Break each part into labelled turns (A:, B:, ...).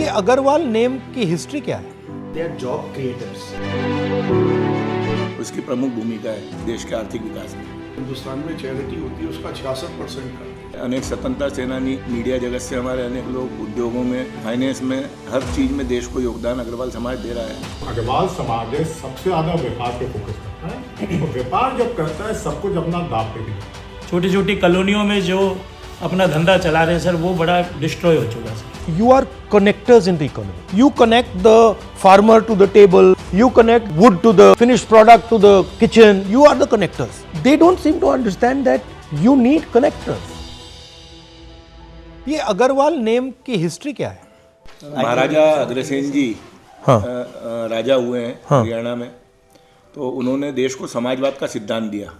A: ये अग्रवाल नेम की हिस्ट्री क्या है?
B: They are job creators.
C: उसकी प्रमुख भूमिका है देश के आर्थिक विकास में।
D: हिंदुस्तान में चैरिटी होती है उसका 66% का।
C: अनेक स्वतंत्रता सेनानी, मीडिया जगत से हमारे अनेक लोग, उद्योगों में, फाइनेंस में, हर चीज में देश को योगदान अग्रवाल समाज दे रहा है।
E: अग्रवाल समाज है सबसे ज्यादा व्यापार पे फोकस करता है और व्यापार जब करता है सब कुछ अपना दाव पे भी।
F: छोटी छोटी कॉलोनियों में जो अपना धंधा चला रहे हैं सर, वो बड़ा डिस्ट्रॉय हो चुका है sir.
A: You are connectors in the economy. You connect the farmer to the table. You connect wood to the finished product to the kitchen. You are the connectors. They don't seem to understand that you need connectors. ये Agarwal name की history क्या है?
C: महाराजा अग्रसेन जी
A: हाँ।
C: राजा हुए हैं हरियाणा में, तो उन्होंने देश को समाजवाद का सिद्धांत दिया।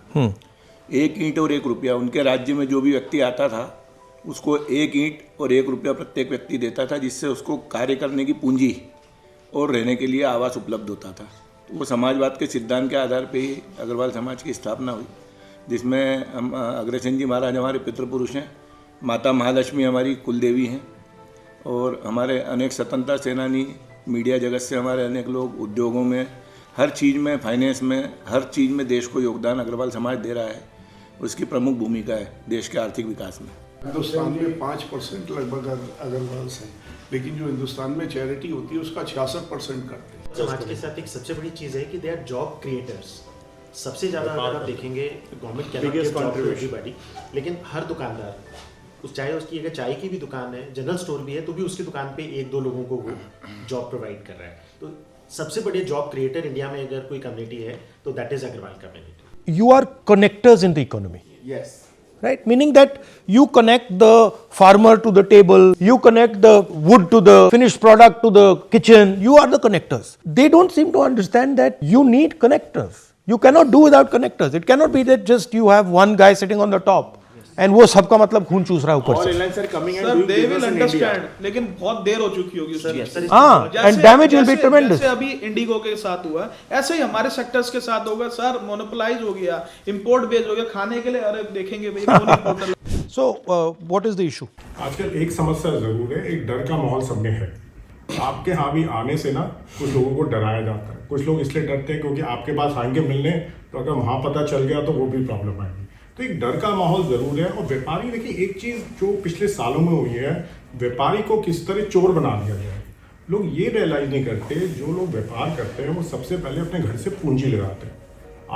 C: 1 ईंट और 1 रुपया, उनके राज्य में जो भी व्यक्ति आता था उसको 1 ईंट और 1 रुपया प्रत्येक व्यक्ति देता था, जिससे उसको कार्य करने की पूंजी और रहने के लिए आवास उपलब्ध होता था। तो वो समाजवाद के सिद्धांत के आधार पे ही अग्रवाल समाज की स्थापना हुई, जिसमें हम अग्रसेन जी महाराज हमारे पितृपुरुष हैं, माता महालक्ष्मी हमारी कुलदेवी हैं, और हमारे अनेक स्वतंत्रता सेनानी, मीडिया जगत से हमारे अनेक लोग, उद्योगों में, हर चीज़ में, फाइनेंस में, हर चीज़ में देश को योगदान अग्रवाल समाज दे रहा है। उसकी प्रमुख भूमिका है देश के आर्थिक विकास में।
D: हिंदुस्तान में 5% लगभग अग्रवाल हैं, लेकिन जो हिंदुस्तान में चैरिटी होती है उसका 66% करते हैं।
B: समाज के साथ एक सबसे बड़ी चीज़ है कि दे आर जॉब क्रिएटर्स। सबसे ज़्यादा अगर आप देखेंगे government can not give job to everybody, लेकिन हर दुकानदार, चाहे उसकी अगर चाय की भी दुकान है, जनरल स्टोर भी है, तो भी उसकी दुकान पे 1-2 लोगों को वो जॉब प्रोवाइड कर रहा है। तो सबसे बड़े जॉब क्रिएटर इंडिया में अगर कोई कम्युनिटी है तो that is Agarwal community.
A: You are connectors in the economy.
B: Yes,
A: Right? Meaning that you connect the farmer to the table, you connect the wood to the finished product to the kitchen, you are the connectors. They don't seem to understand that you need connectors. You cannot do without connectors. It cannot be that just you have one guy sitting on the top and वो सबका मतलब खून चूस रहा है ऊपर से।
G: Sir they will understand, लेकिन बहुत देर हो चुकी होगी सर।
A: हाँ, and damage will be tremendous.
G: जैसे अभी इंडिगो के साथ हुआ, ऐसे ही हमारे सेक्टर्स के साथ होगा सर। मोनोपोलाइज हो गया, इंपोर्ट बेस्ड हो गया खाने के लिए। अरे देखेंगे भाई कौन importer.
A: So what is the issue?
E: आजकल एक समस्या जरूर है, एक डर का माहौल सब में है। आपके यहाँ भी आने से ना कुछ लोगों को डराया जाता है। कुछ लोग इसलिए डरते हैं क्योंकि आपके पास आएंगे मिलने, तो अगर वहाँ पता चल गया तो वो भी प्रॉब्लम आएगी। तो एक डर का माहौल जरूर है। और व्यापारी, देखिए एक चीज़ जो पिछले सालों में हुई है, व्यापारी को किस तरह चोर बना दिया गया है। लोग ये रियलाइज नहीं करते, जो लोग व्यापार करते हैं वो सबसे पहले अपने घर से पूंजी लगाते हैं।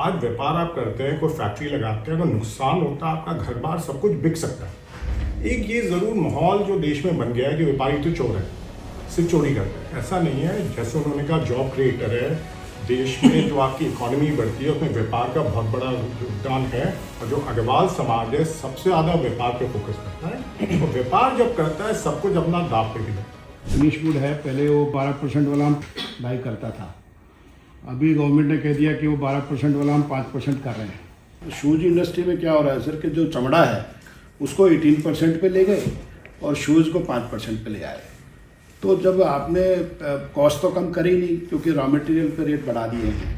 E: आज व्यापार आप करते हैं, कोई फैक्ट्री लगाते हैं, अगर नुकसान होता है आपका घर बार सब कुछ बिक सकता है। एक ये ज़रूर माहौल जो देश में बन गया है कि व्यापारी तो चोर है, सिर्फ चोरी करते हैं, ऐसा नहीं है। जैसे उन्होंने कहा जॉब क्रिएटर है, देश में जो आपकी इकोनॉमी बढ़ती है उसमें व्यापार का बहुत बड़ा योगदान है। और जो अग्रवाल समाज है सबसे ज़्यादा व्यापार पे फोकस करता है और व्यापार जब करता है सब कुछ अपना दाव पे भी लगता है।
H: फिनिश गुड है, पहले वो 12% वाला हम बाई करता था, अभी गवर्नमेंट ने कह दिया कि वो 12% वाला हम 5% कर रहे हैं।
D: शूज़ इंडस्ट्री में क्या हो रहा है सर कि जो चमड़ा है उसको 18% पे ले गए और शूज़ को 5% पे ले आए। तो जब आपने कॉस्ट तो कम करी नहीं क्योंकि रॉ मटेरियल पे रेट बढ़ा दिए हैं,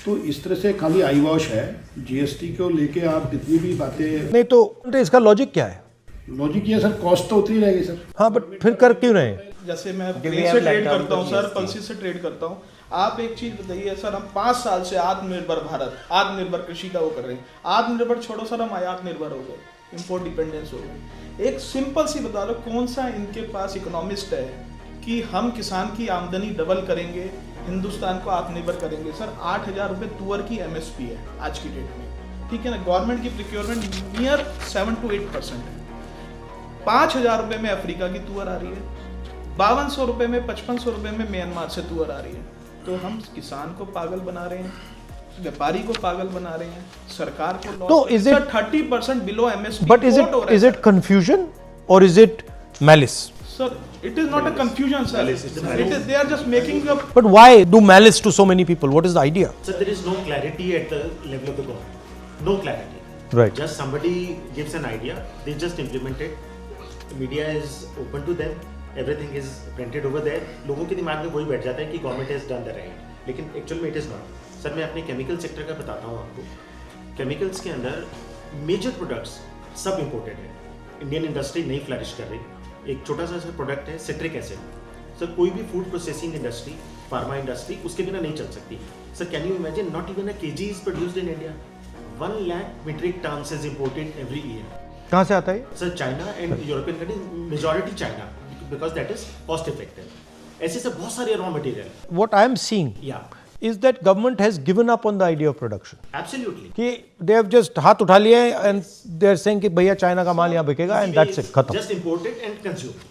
D: तो इस तरह से खाली आई वॉश है। जीएसटी को लेके आप कितनी भी बातें
A: नहीं तो इसका लॉजिक क्या है?
D: लॉजिक ये सर, कॉस्ट तो उतरी रहेगी सर।
A: हाँ, बट फिर कर क्यों रहे हैं?
G: जैसे मैं ग्रेन से ट्रेड करता हूँ सर, पल्सी से ट्रेड करता हूँ। आप एक चीज बताइए सर, हम 5 साल से आत्मनिर्भर भारत, आत्मनिर्भर कृषि का वो कर रहे हैं। आत्मनिर्भर छोड़ो सर, हम आयात निर्भर हो गए, इम्पोर्ट डिपेंडेंस हो गए। एक सिंपल सी बता दो, कौन सा इनके पास इकोनॉमिस्ट है कि हम किसान की आमदनी डबल करेंगे, हिंदुस्तान को आत्मनिर्भर करेंगे। सर 8,000 रुपये तुअर की MSP है आज की डेट में, ठीक है ना। गवर्नमेंट की प्रिक्योरमेंट नियर 7 to 8% है। 5,000 रुपये में अफ्रीका की तुअर आ रही है, 5200 रुपये में, 5500 रुपये में म्यांमार से तुअर आ रही है। तो हम किसान को पागल बना रहे हैं, व्यापारी को पागल बना रहे हैं, सरकार को।
A: तो is it
G: 30% below MSP?
A: But is it confusion or is it malice?
G: Sir, it is not a confusion, sir. They are just making up.
A: But why do malice to so many people? What is the idea?
B: so there is no clarity at the level of the government. No clarity.
A: Right.
B: Just somebody gives an idea, they just implement it. The media is open to them. Everything is printed over there. लोगों के दिमाग में वही बैठ जाता है कि government has done the right. लेकिन एक्चुअल में इट इज़ नॉट। सर मैं अपने केमिकल सेक्टर का बताता हूँ आपको। केमिकल्स के अंदर मेजर प्रोडक्ट्स सब इम्पोर्टेड है। इंडियन इंडस्ट्री नहीं फ्लरिश कर रही। एक छोटा सा प्रोडक्ट है सिट्रिक एसिड। सर कोई भी food processing industry, pharma industry उसके बिना नहीं चल सकती. Sir can you imagine not even a kg is produced in India. 1 lakh metric tons is imported every year.
A: कहाँ से आता है?
B: Sir China and European countries, majority China, because that is cost effective. ऐसे से बहुत सारे raw material.
A: What I am seeing is that government has given up on the idea of production.
B: Absolutely.
A: कि they have just हाथ उठा लिए and they are saying कि भैया चाइना का माल यहाँ बिकेगा and that's it, खत्म.
B: Just imported and consumed.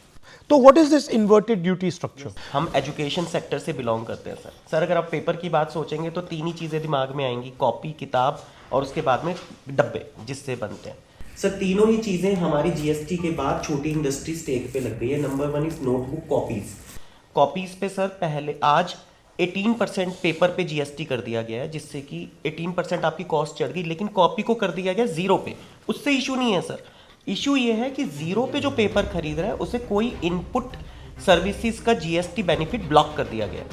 A: तो what is this inverted duty structure?
I: हम एजुकेशन सेक्टर से बिलोंग करते हैं सर. अगर आप पेपर की बात सोचेंगे तो 3 ही चीज़ें दिमाग में आएंगी, कॉपी, किताब और उसके बाद में डब्बे जिससे बनते हैं. सर तीनों ही चीज़ें हमारी जीएसटी के बाद छोटी इंडस्ट्री स्टेक पे लग गई है. नंबर 1 इज नोटबुक कॉपीज़ पे सर पहले आज 18% पेपर पे जीएसटी कर दिया गया है, जिससे कि 18% आपकी कॉस्ट चढ़ गई, लेकिन कॉपी को कर दिया गया 0 पे. उससे इशू नहीं है सर. इशू ये है कि 0 पे जो पेपर खरीद रहा है उसे कोई इनपुट सर्विसेज का जीएसटी बेनिफिट ब्लॉक कर दिया गया.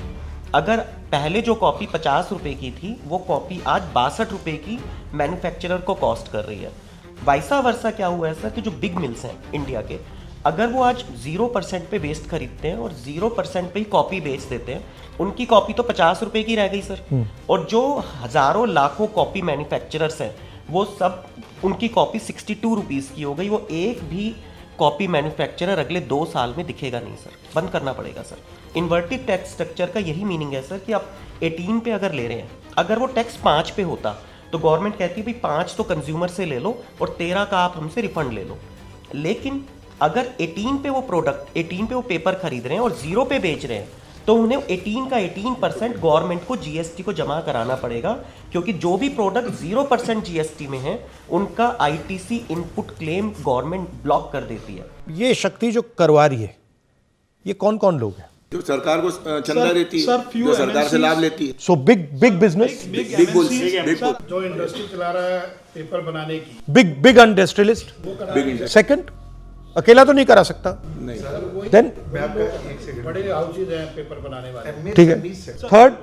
I: अगर पहले जो कॉपी 50 रुपये की थी वो कॉपी आज 62 रुपये की मैन्युफैक्चरर को कॉस्ट कर रही है. वाइसा वर्सा क्या हुआ है सर कि जो बिग मिल्स हैं इंडिया के, अगर वो आज 0% पे वेस्ट खरीदते हैं और 0% पे ही कॉपी बेच देते हैं, उनकी कॉपी तो 50 रुपये की रह गई सर. और जो हज़ारों लाखों कॉपी मैन्युफैक्चरर्स हैं वो सब उनकी कॉपी 62 रुपीज़ की हो गई. वो एक भी कॉपी मैन्युफैक्चरर अगले 2 साल में दिखेगा नहीं सर. बंद करना पड़ेगा सर. इन्वर्टेड टैक्स स्ट्रक्चर का यही मीनिंग है सर कि आप 18 पे अगर ले रहे हैं, अगर वो टैक्स 5 पे होता तो गवर्नमेंट कहती है भाई 5 तो कंज्यूमर से ले लो और 13 का आप हमसे रिफंड ले लो. लेकिन अगर 18 पे वो प्रोडक्ट 18 पे वो पेपर खरीद रहे हैं और 0 पे बेच रहे हैं तो उन्हें 18 का 18% गवर्नमेंट को जीएसटी को जमा कराना पड़ेगा, क्योंकि जो भी प्रोडक्ट 0% जीएसटी में है उनका ITC input claim government block कर देती है.
A: ये शक्ति जो करवा रही है, ये कौन कौन लोग हैं?
C: जो सरकार को चंदा देती है,
G: सर, few
C: जो सरकार से
G: MNCs
C: लाभ लेती है.
A: So big business,
C: big bulls, big bull,
D: जो इंडस्ट्री चला रहा है पेपर बनाने की,
A: big industrialist.
C: Big industry.
A: Second, अकेला तो नहीं करा सकता.
C: नहीं.
A: Then
D: बड़े हाउसेज हैं पेपर बनाने वाले.
A: ठीक है. Third,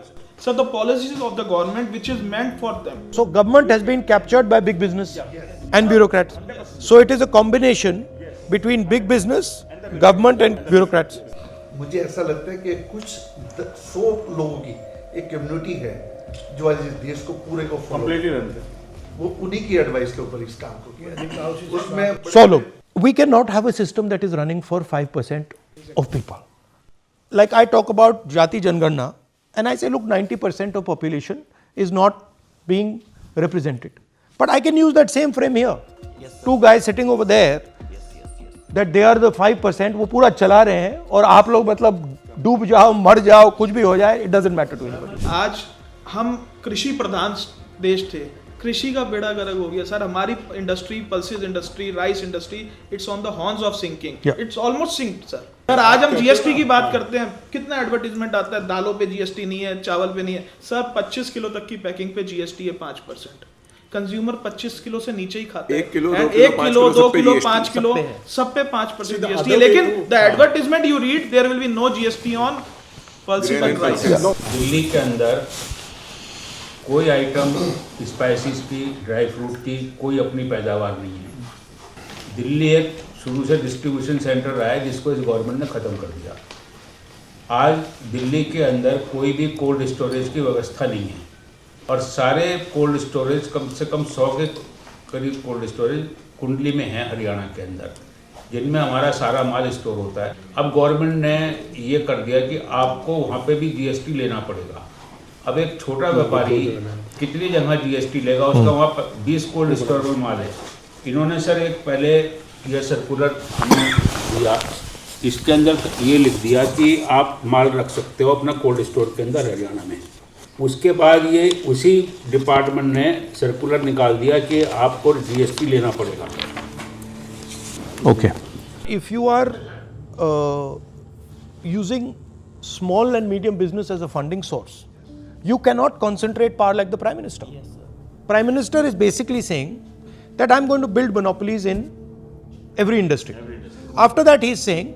G: So the policies of the government which is meant for them.
A: so government has been captured by big business and bureaucrats. So it is a combination between big business, government and bureaucrats.
J: मुझे ऐसा लगता है कि कुछ 100 लोगों की एक community है जो आज इस देश को पूरे को कंप्लीटली रन करते हैं. वो उन्हीं की एडवाइस के ऊपर इस काम को किया. उसमें
A: 100 लोग. We cannot have a system that is running for 5% of people. Like I talk about Jati Janganna and I say, look, 90% of population is not being represented. But I can use that same frame here. Two guys sitting over there, that they are the 5%, वो पूरा चला रहे हैं और आप लोग मतलब डूब जाओ, मर जाओ, कुछ भी हो जाए, it doesn't matter to anybody.
G: आज हम कृषि प्रधान देश थे, कृषि का बेड़ा गर्क हो गया सर. हमारी industry, pulses industry, rice industry, it's on the horns of sinking. It's almost sunk sir. Sir आज हम जीएसटी की बात करते हैं, कितना एडवर्टीजमेंट आता है, दालों पे जीएसटी नहीं है, चावल पे नहीं है. सर 25 किलो तक की पैकिंग पे जीएसटी है 5%. कंज्यूमर 25 किलो से नीचे ही खाता है.
C: 1 किलो,
G: 2 किलो, 5 किलो, सब पे 5% जीएसटी है. लेकिन the advertisement you read, there will be no GST on pulses and rice.
K: Delhi के अंदर कोई आइटम स्पाइसेस की, ड्राई फ्रूट की कोई अपनी पैदावार नहीं है. दिल्ली एक शुरू से डिस्ट्रीब्यूशन सेंटर रहा है जिसको इस गवर्नमेंट ने ख़त्म कर दिया. आज दिल्ली के अंदर कोई भी कोल्ड स्टोरेज की व्यवस्था नहीं है और सारे कोल्ड स्टोरेज कम से कम 100 के करीब कोल्ड स्टोरेज कुंडली में हैं हरियाणा के अंदर, जिनमें हमारा सारा माल स्टोर होता है. अब गवर्नमेंट ने ये कर दिया कि आपको वहाँ पे भी जीएसटी लेना पड़ेगा. अब एक छोटा व्यापारी कितनी जगह जीएसटी लेगा, उसका वहाँ पर 20 कोल्ड स्टोर में माल है. इन्होंने सर एक पहले यह सर्कुलर दिया, इसके अंदर ये लिख दिया कि आप माल रख सकते हो अपना कोल्ड स्टोर के अंदर हरियाणा में. उसके बाद ये उसी डिपार्टमेंट ने सर्कुलर निकाल दिया कि आपको जीएसटी लेना पड़ेगा.
A: Okay. If you are using small and medium business as a funding source, you cannot concentrate power like the Prime Minister.
I: Yes, sir.
A: Prime Minister is basically saying that I'm going to build monopolies in every industry. After that, he is saying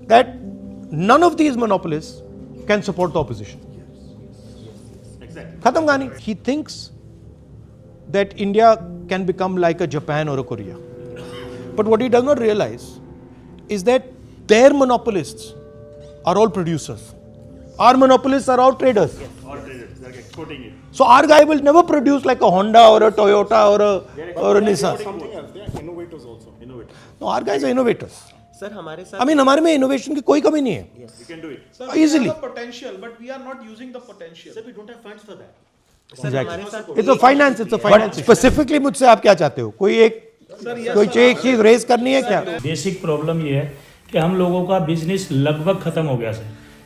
A: that none of these monopolies can support the opposition. Khatam Gani. He thinks that India can become like a Japan or a Korea. But what he does not realize is that their monopolists are all producers. Our monopolists are all traders.
E: All traders, they're exporting it.
A: So our guy will never produce like a Honda or a Toyota or a Nissan.
E: Something else, they are innovators also. Innovators.
A: No, our guys are innovators.
I: Sir हमारे साथ
A: I mean, हमारे में innovation की कोई कमी नहीं है.
E: We can do it.
G: Sir,
A: Easily.
G: we have the potential, but we are not using the potential.
B: Sir, we don't have funds for that.
I: Sir हमारे साथ
A: It's a finance. But specifically मुझसे आप क्या चाहते हो? कोई एक चीज रेज करनी है क्या?
F: बेसिक प्रॉब्लम ये है कि हम लोगों का बिजनेस लगभग ख़त्म हो गया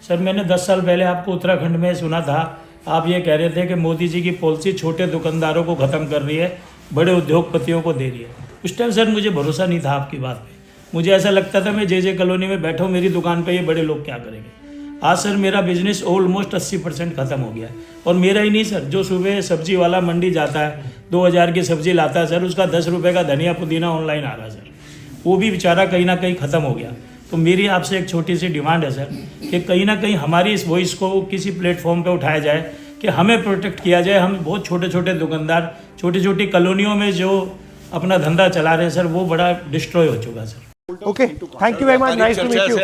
F: सर मैंने 10 साल पहले आपको उत्तराखंड में सुना था, आप ये कह रहे थे कि मोदी जी की पॉलिसी छोटे दुकानदारों को ख़त्म कर रही है, बड़े उद्योगपतियों को दे रही है। उस टाइम सर मुझे भरोसा नहीं था आपकी बात पे, मुझे ऐसा लगता था मैं जे कॉलोनी में बैठा हूँ, मेरी दुकान पे ये बड़े लोग क्या करेंगे। आज सर मेरा बिजनेस ऑलमोस्ट 80% ख़त्म हो गया है। और मेरा ही नहीं सर, जो सुबह सब्जी वाला मंडी जाता है 2000 की सब्जी लाता है सर, उसका 10 रुपये का धनिया पुदीना ऑनलाइन आ रहा है सर, वो भी बेचारा कहीं ना कहीं ख़त्म हो गया। तो मेरी आपसे एक छोटी सी डिमांड है सर कि कहीं ना कहीं हमारी इस वॉइस को किसी प्लेटफॉर्म पे उठाया जाए कि हमें प्रोटेक्ट किया जाए। हम बहुत छोटे छोटे दुकानदार छोटी छोटी कॉलोनियों में जो अपना धंधा चला रहे हैं सर, वो बड़ा डिस्ट्रॉय हो चुका है sir.
A: Okay, thank you very much. Nice to meet you.